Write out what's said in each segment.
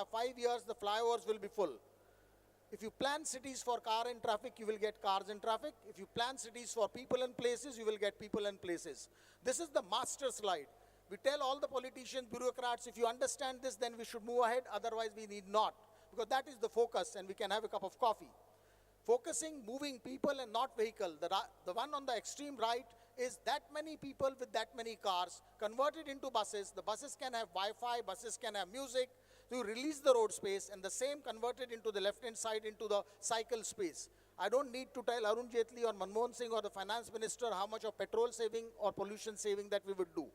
5 years, the flyovers will be full. If you plan cities for car and traffic, you will get cars and traffic. If you plan cities for people and places, you will get people and places. This is the master slide. We tell all the politicians, bureaucrats, if you understand this, then we should move ahead. Otherwise, we need not. Because that is the focus, and we can have a cup of coffee. Focusing, moving people and not vehicle. The one on the extreme right is that many people with that many cars converted into buses. The buses can have Wi-Fi, buses can have music. You release the road space, and the same converted into the left-hand side into the cycle space. I don't need to tell Arun Jaitley or Manmohan Singh or the finance minister how much of petrol saving or pollution saving that we would do.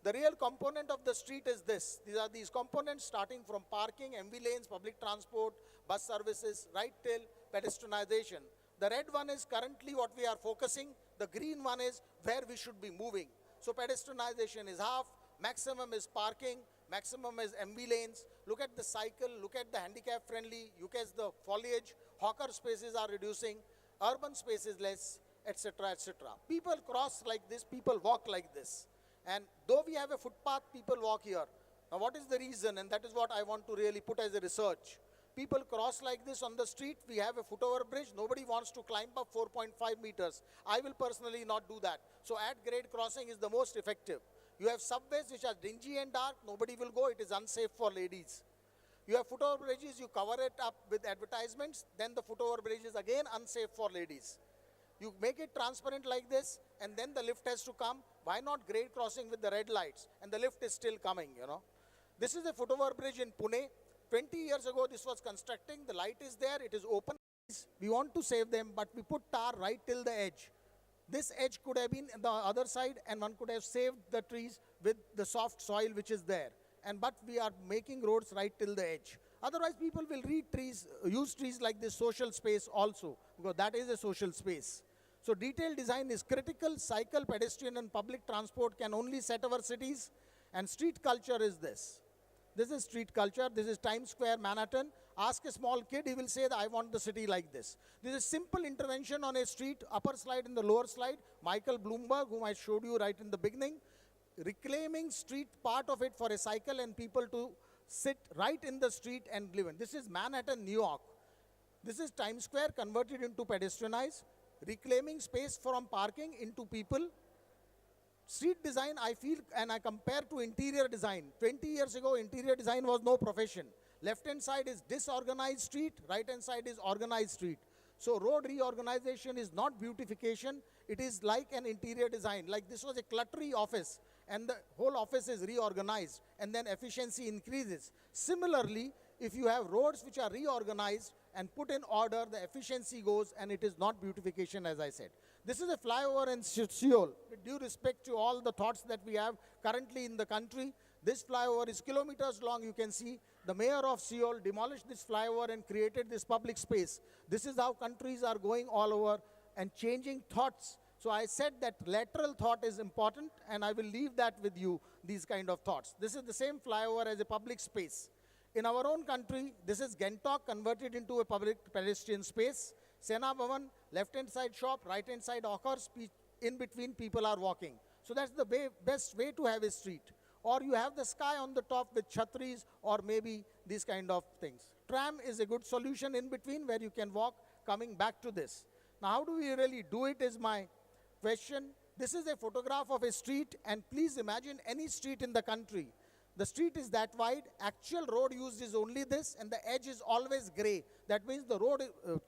The real component of the street is this. These are these components starting from parking, MV lanes, public transport, bus services, right till pedestrianization. The red one is currently what we are focusing. The green one is where we should be moving. So pedestrianization is half, maximum is parking, maximum is MV lanes. Look at the cycle, look at the handicap friendly, look at the foliage, hawker spaces are reducing, urban space is less, etc., etc. People cross like this, people walk like this. And though we have a footpath, people walk here. Now what is the reason? And that is what I want to really put as a research. People cross like this on the street. We have a foot over bridge. Nobody wants to climb up 4.5 meters. I will personally not do that. So at grade crossing is the most effective. You have subways which are dingy and dark. Nobody will go. It is unsafe for ladies. You have foot over bridges. You cover it up with advertisements. Then the foot over bridge is again unsafe for ladies. You make it transparent like this, and then the lift has to come. Why not grade crossing with the red lights? And the lift is still coming, you know. This is a foot over bridge in Pune. 20 years ago, this was constructing. The light is there. It is open. We want to save them, but we put tar right till the edge. This edge could have been the other side, and one could have saved the trees with the soft soil which is there. But we are making roads right till the edge. Otherwise, people will use trees like this social space also, because that is a social space. So detailed design is critical. Cycle, pedestrian, and public transport can only set our cities. And street culture is this. This is street culture. This is Times Square, Manhattan. Ask a small kid, he will say that I want the city like this. This is simple intervention on a street, upper slide and the lower slide. Michael Bloomberg, whom I showed you right in the beginning, reclaiming street part of it for a cycle and people to sit right in the street and live in. This is Manhattan, New York. This is Times Square converted into pedestrianized, reclaiming space from parking into people. Street design, I feel, and I compare to interior design. 20 years ago, interior design was no profession. Left-hand side is disorganized street, right-hand side is organized street. So road reorganization is not beautification, it is like an interior design. Like this was a cluttery office, and the whole office is reorganized, and then efficiency increases. Similarly, if you have roads which are reorganized and put in order, the efficiency goes, and it is not beautification, as I said. This is a flyover in Seoul. With due respect to all the thoughts that we have currently in the country, this flyover is kilometers long. You can see the mayor of Seoul demolished this flyover and created this public space. This is how countries are going all over and changing thoughts. So I said that lateral thought is important, and I will leave that with you, these kind of thoughts. This is the same flyover as a public space. In our own country, this is Gentok converted into a public pedestrian space. Sena Bhavan, left-hand side shop, right-hand side hawkers, in between people are walking. So that's the best way to have a street. Or you have the sky on the top with chhatris, or maybe these kind of things. Tram is a good solution in between where you can walk, coming back to this. Now, how do we really do it is my question. This is a photograph of a street, and please imagine any street in the country. The street is that wide, actual road used is only this, and the edge is always gray. That means the road,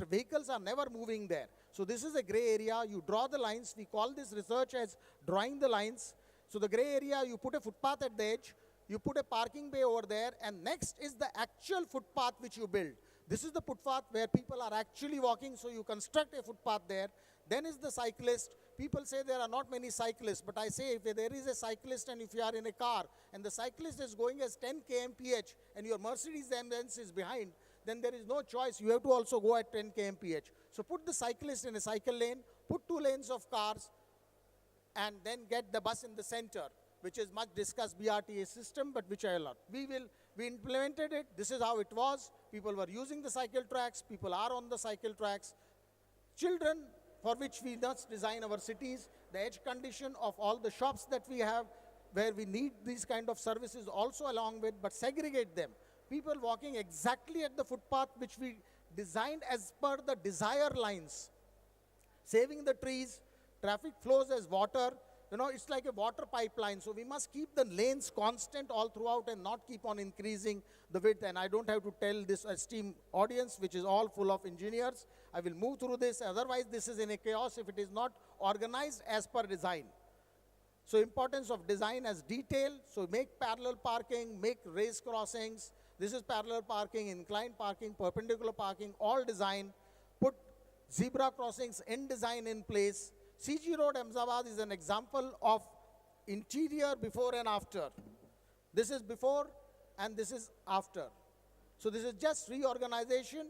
vehicles are never moving there. So this is a gray area. You draw the lines. We call this research as drawing the lines. So the gray area, you put a footpath at the edge, you put a parking bay over there, and next is the actual footpath which you build. This is the footpath where people are actually walking, so you construct a footpath there. Then is the cyclist. People say there are not many cyclists, but I say if there is a cyclist and if you are in a car and the cyclist is going as 10 kmph and your Mercedes-Benz is behind, then there is no choice. You have to also go at 10 kmph. So put the cyclist in a cycle lane, put 2 lanes of cars, and then get the bus in the center, which is much discussed BRTA system, but which I love. We implemented it. This is how it was. People were using the cycle tracks. People are on the cycle tracks. Children, for which we must design our cities, the edge condition of all the shops that we have, where we need these kind of services also along with, but segregate them. People walking exactly at the footpath which we designed as per the desire lines. Saving the trees, traffic flows as water. You know, it's like a water pipeline. So we must keep the lanes constant all throughout and not keep on increasing the width. And I don't have to tell this esteemed audience, which is all full of engineers. I will move through this. Otherwise, this is in a chaos if it is not organized as per design. So importance of design as detail. So make parallel parking, make raised crossings. This is parallel parking, inclined parking, perpendicular parking, all design. Put zebra crossings in design in place. CG Road, Ahmedabad is an example of interior before and after. This is before and this is after. So this is just reorganization,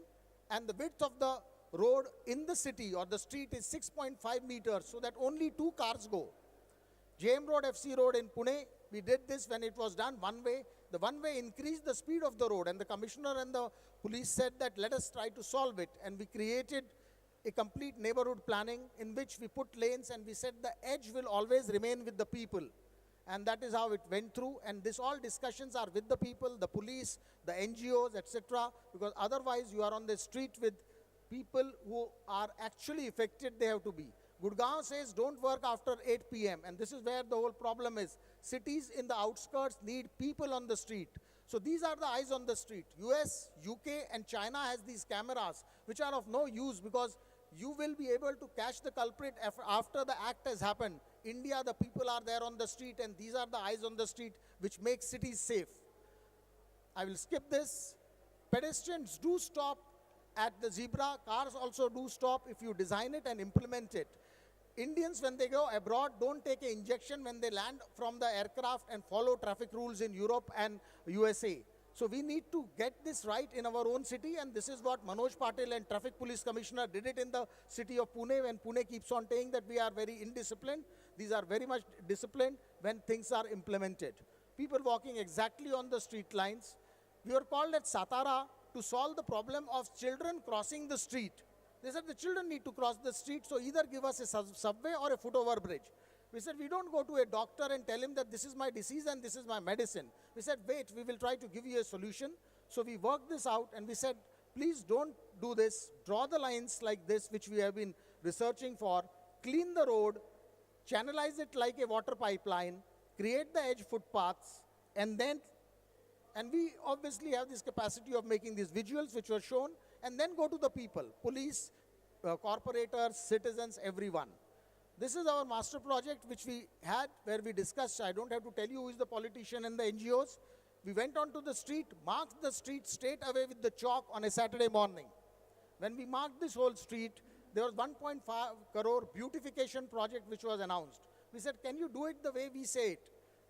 and the width of the road in the city or the street is 6.5 meters so that only 2 cars go. JM Road, FC Road in Pune, we did this when it was done one way. The one way increased the speed of the road, and the commissioner and the police said that let us try to solve it, and we created a complete neighborhood planning in which we put lanes, and we said the edge will always remain with the people. And that is how it went through, and this all discussions are with the people, the police, the NGOs, etc. Because otherwise you are on the street with people who are actually affected, they have to be. Gurgaon says don't work after 8 p.m. and this is where the whole problem is. Cities in the outskirts need people on the street. So these are the eyes on the street. US, UK and China has these cameras which are of no use because you will be able to catch the culprit after the act has happened. India, the people are there on the street, and these are the eyes on the street which make cities safe. I will skip this. Pedestrians do stop at the zebra. Cars also do stop if you design it and implement it. Indians, when they go abroad, don't take an injection when they land from the aircraft and follow traffic rules in Europe and USA. So we need to get this right in our own city, and this is what Manoj Patil and Traffic Police Commissioner did it in the city of Pune, when Pune keeps on saying that we are very indisciplined. These are very much disciplined when things are implemented. People walking exactly on the street lines. We were called at Satara to solve the problem of children crossing the street. They said the children need to cross the street, so either give us a subway or a foot over bridge. We said, we don't go to a doctor and tell him that this is my disease and this is my medicine. We said, wait, we will try to give you a solution. So we worked this out and we said, please don't do this. Draw the lines like this, which we have been researching for. Clean the road, channelize it like a water pipeline, create the edge footpaths, and we obviously have this capacity of making these visuals which were shown, and then go to the people, police, corporators, citizens, everyone. This is our master project which we had, where we discussed. I don't have to tell you who is the politician and the NGOs. We went onto the street, marked the street straight away with the chalk on a Saturday morning. When we marked this whole street, there was 1.5 crore beautification project which was announced. We said, can you do it the way we say it?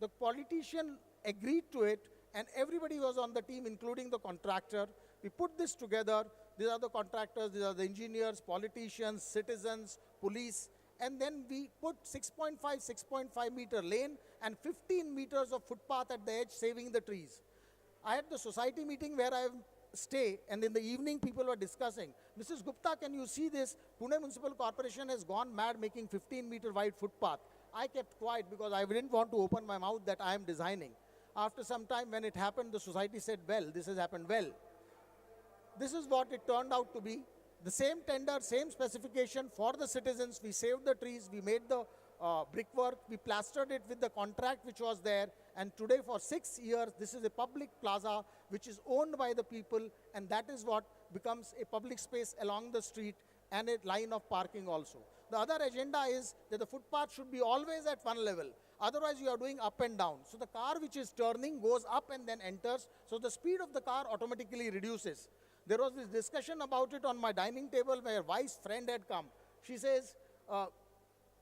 The politician agreed to it, and everybody was on the team, including the contractor. We put this together. These are the contractors, these are the engineers, politicians, citizens, police. And then we put 6.5 meter lane and 15 meters of footpath at the edge, saving the trees. I had the society meeting where I stay, and in the evening people were discussing, Mrs. Gupta, can you see this? Pune Municipal Corporation has gone mad making 15-meter wide footpath. I kept quiet because I didn't want to open my mouth that I am designing. After some time when it happened, the society said, well, this has happened well. This is what it turned out to be. The same tender, same specification for the citizens. We saved the trees, we made the brickwork, we plastered it with the contract which was there, and today for 6 years, this is a public plaza which is owned by the people, and that is what becomes a public space along the street and a line of parking also. The other agenda is that the footpath should be always at one level. Otherwise, you are doing up and down. So the car which is turning goes up and then enters, so the speed of the car automatically reduces. There was this discussion about it on my dining table where wife's friend had come. She says,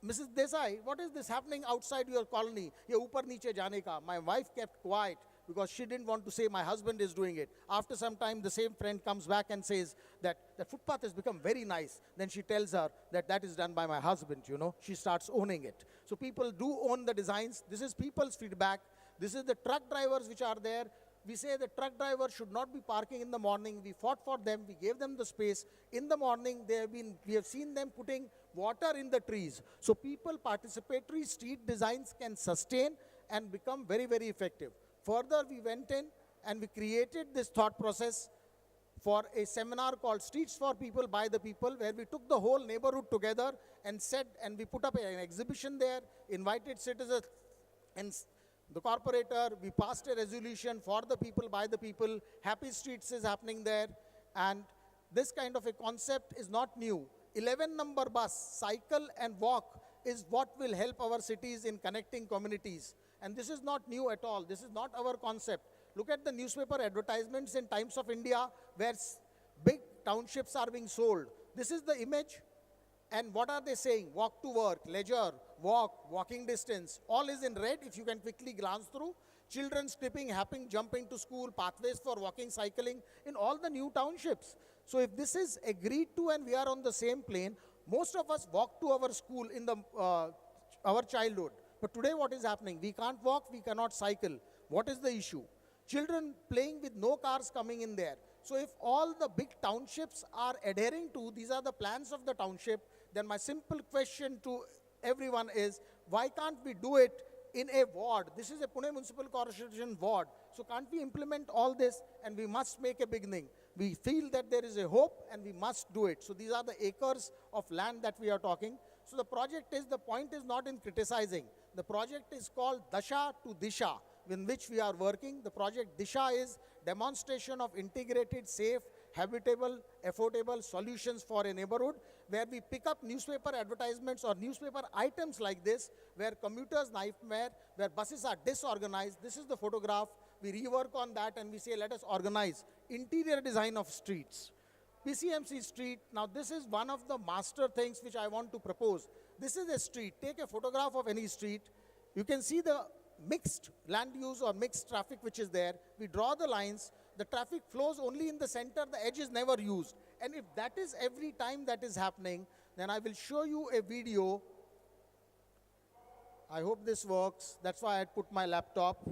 Mrs. Desai, what is this happening outside your colony? Ye upar niche jaane ka. My wife kept quiet because she didn't want to say my husband is doing it. After some time, the same friend comes back and says that the footpath has become very nice. Then she tells her that that is done by my husband, you know. She starts owning it. So people do own the designs. This is people's feedback. This is the truck drivers which are there. We say the truck driver should not be parking in the morning. We fought for them. We gave them the space. In the morning, we have seen them putting water in the trees. So people, participatory street designs can sustain and become very, very effective. Further, we went in and we created this thought process for a seminar called Streets for People by the People, where we took the whole neighborhood together and said, and we put up an exhibition there, invited citizens and the corporator, we passed a resolution for the people, by the people, Happy Streets is happening there, and this kind of a concept is not new. 11 number bus, cycle and walk is what will help our cities in connecting communities. And this is not new at all. This is not our concept. Look at the newspaper advertisements in Times of India where big townships are being sold. This is the image. And what are they saying? Walk to work, leisure, walk, walking distance. All is in red if you can quickly glance through. Children skipping, hopping, jumping to school, pathways for walking, cycling in all the new townships. So if this is agreed to and we are on the same plane, most of us walk to our school in the our childhood. But today what is happening? We can't walk, we cannot cycle. What is the issue? Children playing with no cars coming in there. So if all the big townships are adhering to, these are the plans of the township, then my simple question to everyone is, why can't we do it in a ward? This is a Pune Municipal Corporation ward. So can't we implement all this, and we must make a beginning. We feel that there is a hope and we must do it. So these are the acres of land that we are talking. So the point is not in criticizing. The project is called Dasha to Disha, in which we are working. The project Disha is demonstration of integrated, safe, habitable, affordable solutions for a neighborhood, where we pick up newspaper advertisements or newspaper items like this, where commuters' nightmare, where buses are disorganized. This is the photograph. We rework on that and we say, let us organize interior design of streets. PCMC street, now this is one of the master things which I want to propose. This is a street. Take a photograph of any street. You can see the mixed land use or mixed traffic which is there. We draw the lines. The traffic flows only in the center. The edge is never used. And if that is every time that is happening, then I will show you a video. I hope this works. That's why I put my laptop.